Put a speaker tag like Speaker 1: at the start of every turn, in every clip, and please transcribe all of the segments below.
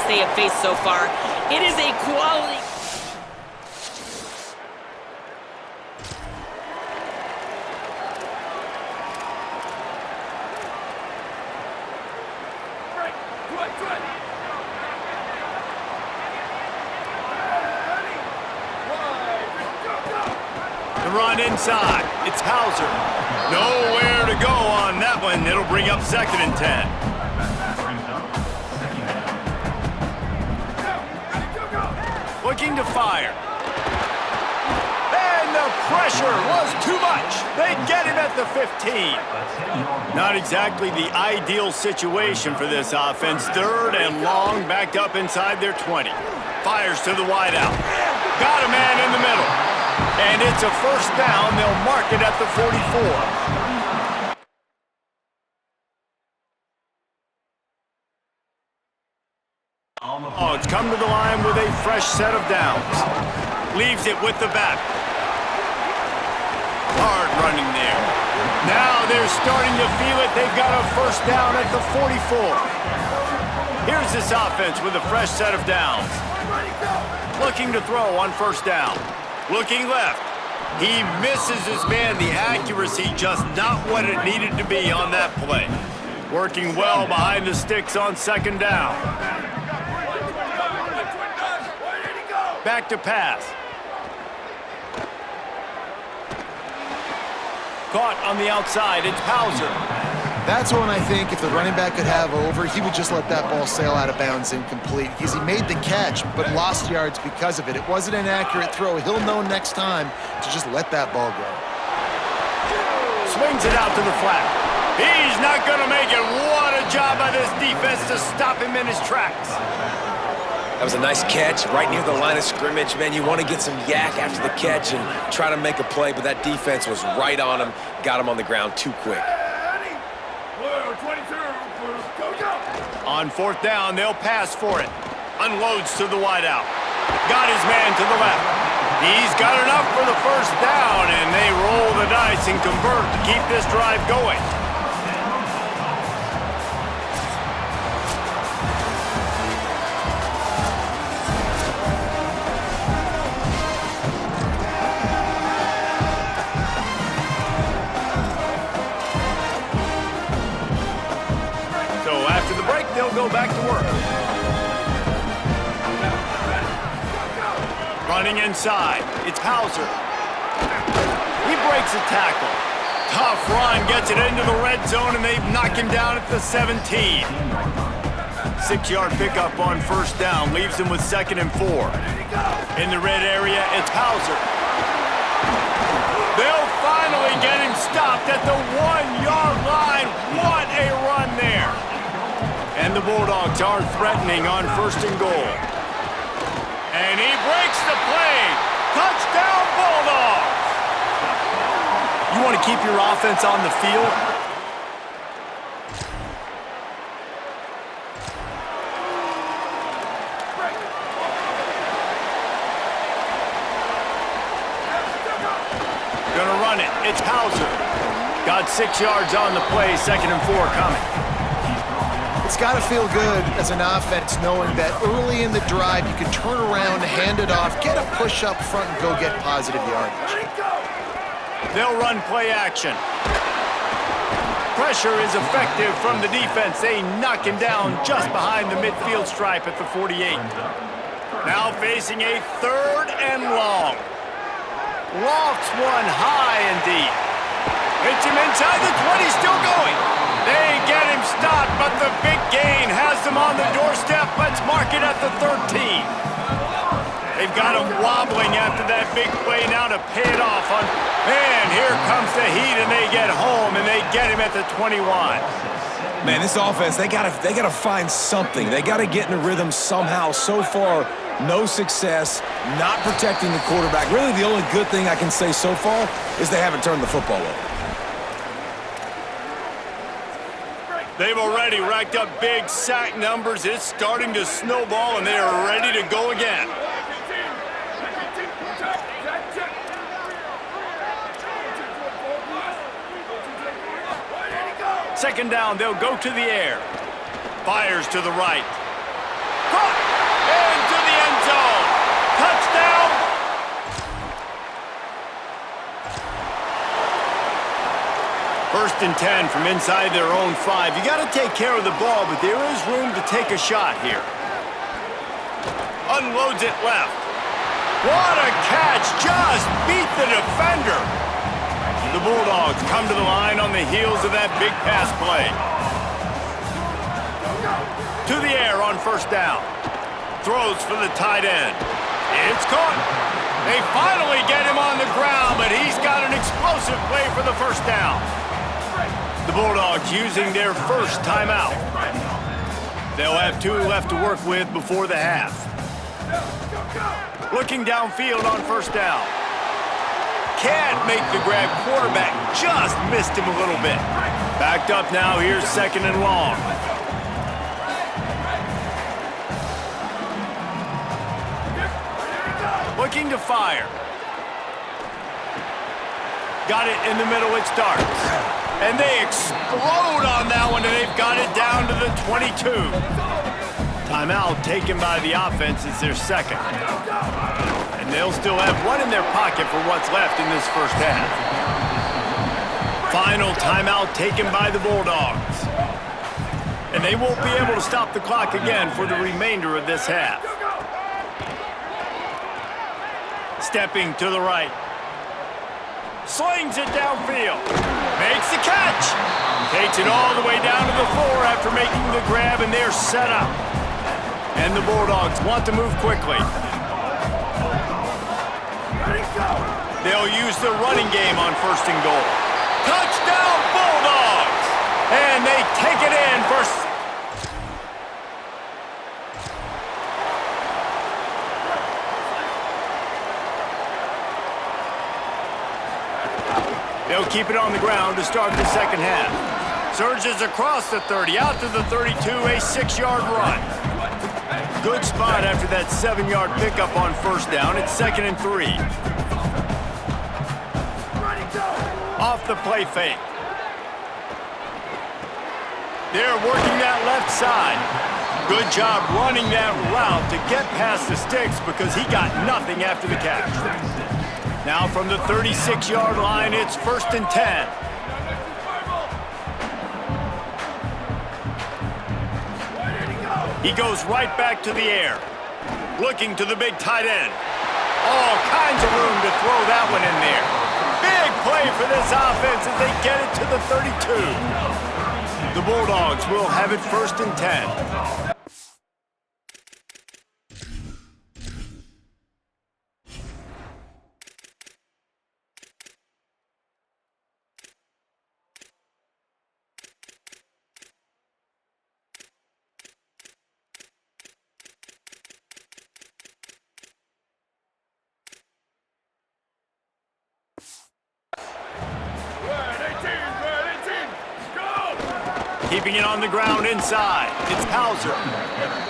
Speaker 1: they have faced so far. It is a quality...
Speaker 2: The run inside. It's Hauser. Nowhere to go on that one. It'll bring up 2nd and 10. Looking to fire. And the pressure was too much. They get him at the 15. Not exactly the ideal situation for this offense. 3rd and long, backed up inside their 20. Fires to the wideout. Got a man in the middle. And it's a 1st down. They'll mark it at the 44. Oh, it's come to the line with a fresh set of downs. Leaves it with the back. Hard running there. Now they're starting to feel it. They've got a 1st down at the 44. Here's this offense with a fresh set of downs. Looking to throw on 1st down. Looking left. He misses his man. The accuracy just not what it needed to be on that play. Working well behind the sticks on 2nd down. Back to pass. Caught on the outside. It's Hauser.
Speaker 3: That's one I think if the running back could have over, he would just let that ball sail out of bounds incomplete because he made the catch but lost yards because of it. It wasn't an accurate throw. He'll know next time to just let that ball go.
Speaker 2: Swings it out to the flat. He's not going to make it. What a job by this defense to stop him in his tracks.
Speaker 4: That was a nice catch right near the line of scrimmage. Man, you want to get some yak after the catch and try to make a play, but that defense was right on him, got him on the ground too quick.
Speaker 2: On 4th down, they'll pass for it. Unloads to the wideout. Got his man to the left. He's got enough for the 1st down, and they roll the dice and convert to keep this drive going. They'll go back to work. Running inside. It's Hauser. He breaks a tackle. Tough run, gets it into the red zone, and they knock him down at the 17. 6-yard pickup on 1st down. Leaves him with 2nd and 4. In the red area, it's Hauser. They'll finally get him stopped at the 1-yard line. What a run there. And the Bulldogs are threatening on 1st and goal. And he breaks the play. Touchdown, Bulldogs! You want to keep your offense on the field? Gonna run it. It's Hauser. Got 6 yards on the play. 2nd and 4 coming.
Speaker 3: It's got to feel good as an offense knowing that early in the drive you can turn around, hand it off, get a push up front, and go get positive yardage.
Speaker 2: They'll run play action. Pressure is effective from the defense. They knock him down just behind the midfield stripe at the 48. Now facing a 3rd and long. Lofts one high and deep. Hits him inside the 20, still going. They get him stopped, but the big gain has them on the doorstep. Let's mark it at the 13. They've got him wobbling after that big play now to pay it off on. And here comes the heat, and they get home, and they get him at the 21.
Speaker 4: Man, this offense, they gotta find something. They gotta get in a rhythm somehow. So far, no success, not protecting the quarterback. Really, the only good thing I can say so far is they haven't turned the football over.
Speaker 2: They've already racked up big sack numbers. It's starting to snowball, and they are ready to go again. Second down, they'll go to the air. Fires to the right. Caught! and 10 from inside their own 5. You got to take care of the ball, but there is room to take a shot here. Unloads it left. What a catch! Just beat the defender. The Bulldogs come to the line on the heels of that big pass play. To the air on first down. Throws for the tight end. It's caught. They finally get him on the ground, but he's got an explosive play for the first down. The Bulldogs using their first timeout. They'll have 2 left to work with before the half. Looking downfield on first down. Can't make the grab. Quarterback just missed him a little bit. Backed up now. Here's second and long. Looking to fire. Got it in the middle. It starts. And they explode on that one, and they've got it down to the 22. Timeout taken by the offense is their second. And they'll still have one in their pocket for what's left in this first half. Final timeout taken by the Bulldogs. And they won't be able to stop the clock again for the remainder of this half. Stepping to the right. Slings it downfield. Makes the catch. Takes it all the way down to the 4 after making the grab, and they're set up. And the Bulldogs want to move quickly. They'll use the running game on first and goal. Touchdown, Bulldogs! And they take it in for... They'll keep it on the ground to start the second half. Surges across the 30, out to the 32, a 6-yard run. Good spot after that 7-yard pickup on first down. It's second and 3. Off the play fake. They're working that left side. Good job running that route to get past the sticks because he got nothing after the catch. Now from the 36-yard line, it's first and 10. He goes right back to the air. Looking to the big tight end. All kinds of room to throw that one in there. Big play for this offense as they get it to the 32. The Bulldogs will have it first and 10. Keeping it on the ground inside. It's Hauser.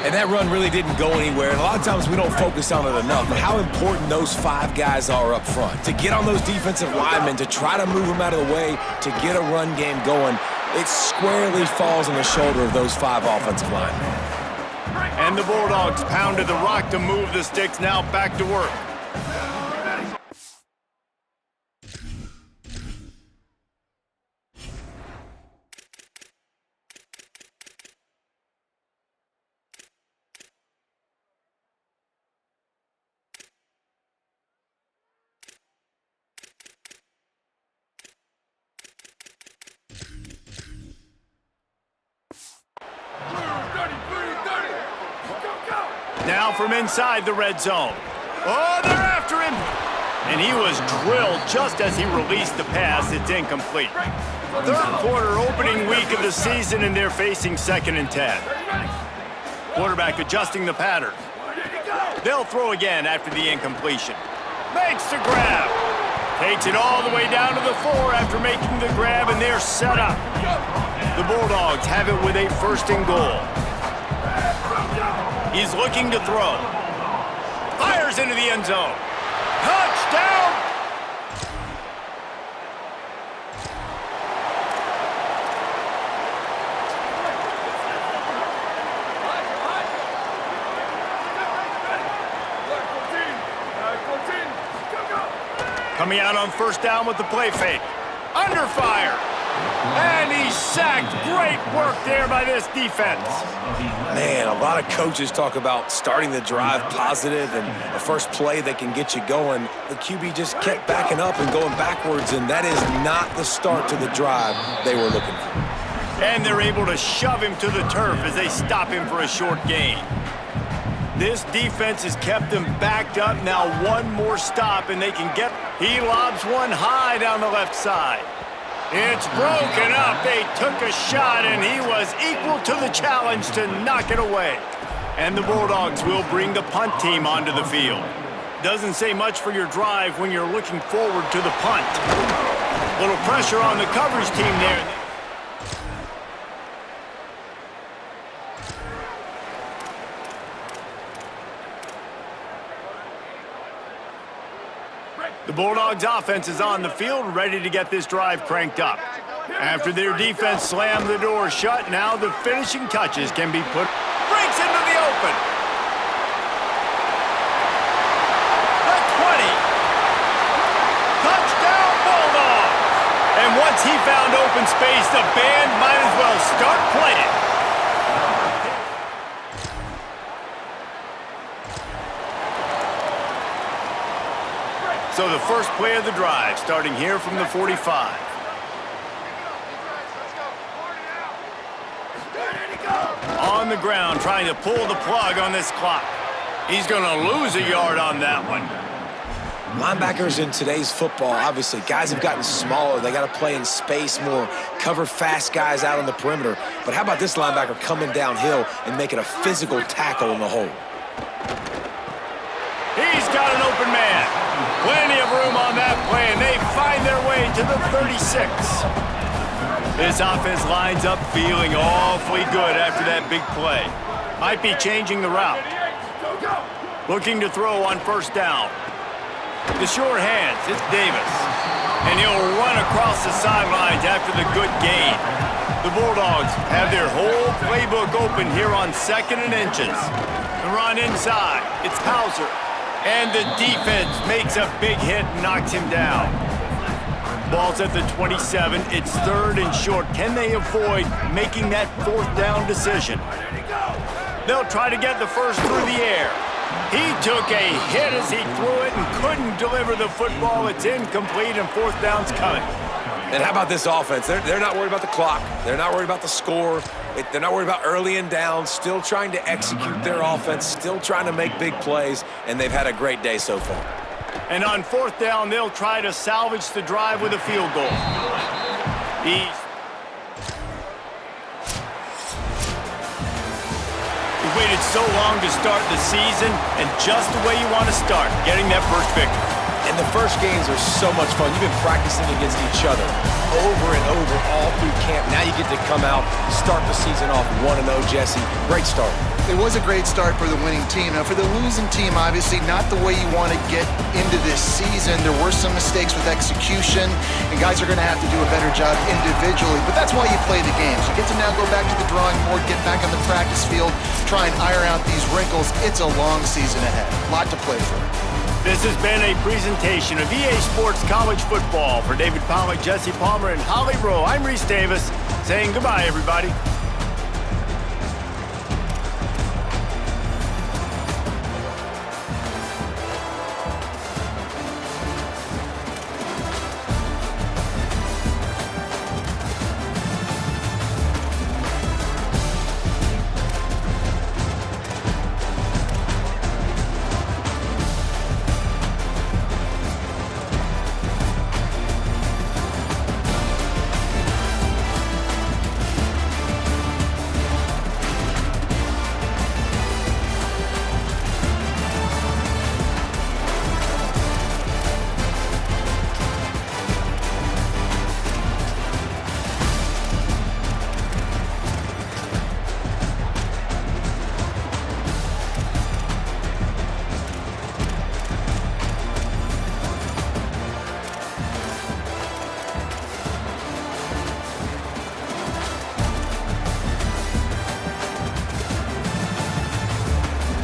Speaker 4: And that run really didn't go anywhere. And a lot of times we don't focus on it enough, but how important those 5 guys are up front. To get on those defensive linemen, to try to move them out of the way, to get a run game going, it squarely falls on the shoulder of those 5 offensive linemen.
Speaker 2: And the Bulldogs pounded the rock to move the sticks, now back to work. Now from inside the red zone. Oh, they're after him! And he was drilled just as he released the pass. It's incomplete. Third quarter opening week of the season, and they're facing second and 10. Quarterback adjusting the pattern. They'll throw again after the incompletion. Makes the grab. Takes it all the way down to the 4 after making the grab, and they're set up. The Bulldogs have it with a first and goal. He's looking to throw. Fires into the end zone. Touchdown! Coming out on first down with the play fake. Under fire. And he's sacked. Great work there by this defense.
Speaker 4: Man, a lot of coaches talk about starting the drive positive and the first play that can get you going. The QB just kept backing up and going backwards, and that is not the start to the drive they were looking for.
Speaker 2: And they're able to shove him to the turf as they stop him for a short gain. This defense has kept them backed up. Now one more stop, and they can get... He lobs one high down the left side. It's broken up. They took a shot, and he was equal to the challenge to knock it away. And the Bulldogs will bring the punt team onto the field. Doesn't say much for your drive when you're looking forward to the punt. Little pressure on the coverage team there. The Bulldogs offense is on the field, ready to get this drive cranked up. After their defense slammed the door shut, now the finishing touches can be put. Breaks into the open. The 20. Touchdown Bulldogs. And once he found open space, the band might as well start playing. So the first play of the drive, starting here from the 45. On the ground, trying to pull the plug on this clock. He's going to lose a yard on that one.
Speaker 4: Linebackers in today's football, obviously, guys have gotten smaller. They got to play in space more, cover fast guys out on the perimeter. But how about this linebacker coming downhill and making a physical tackle in the hole?
Speaker 2: He's got an open man. Plenty of room on that play, and they find their way to the 36. This offense lines up feeling awfully good after that big play. Might be changing the route. Looking to throw on first down. The sure hands, it's Davis. And he'll run across the sidelines after the good gain. The Bulldogs have their whole playbook open here on 2nd and inches. The run inside, it's Hauser. And the defense makes a big hit and knocks him down. Ball's at the 27. It's 3rd and short. Can they avoid making that 4th down decision? They'll try to get the first through the air. He took a hit as he threw it and couldn't deliver the football. It's incomplete, and 4th down's coming.
Speaker 4: And how about this offense? They're not worried about the clock. They're not worried about the score. They're not worried about early and down. Still trying to execute their offense. Still trying to make big plays. And they've had a great day so far.
Speaker 2: And on 4th down, they'll try to salvage the drive with a field goal. We waited so long to start the season, and just the way you want to start, getting that first victory.
Speaker 4: And the first games are so much fun. You've been practicing against each other over and over all through camp. Now you get to come out, start the season off 1-0, Jesse. Great start.
Speaker 3: It was a great start for the winning team. Now, for the losing team, obviously not the way you want to get into this season. There were some mistakes with execution, and guys are going to have to do a better job individually. But that's why you play the games. You get to now go back to the drawing board, get back on the practice field, try and iron out these wrinkles. It's a long season ahead. A lot to play for.
Speaker 2: This has been a presentation of EA Sports College Football. For David Pollack, Jesse Palmer, and Holly Rowe, I'm Reese Davis, saying goodbye, everybody.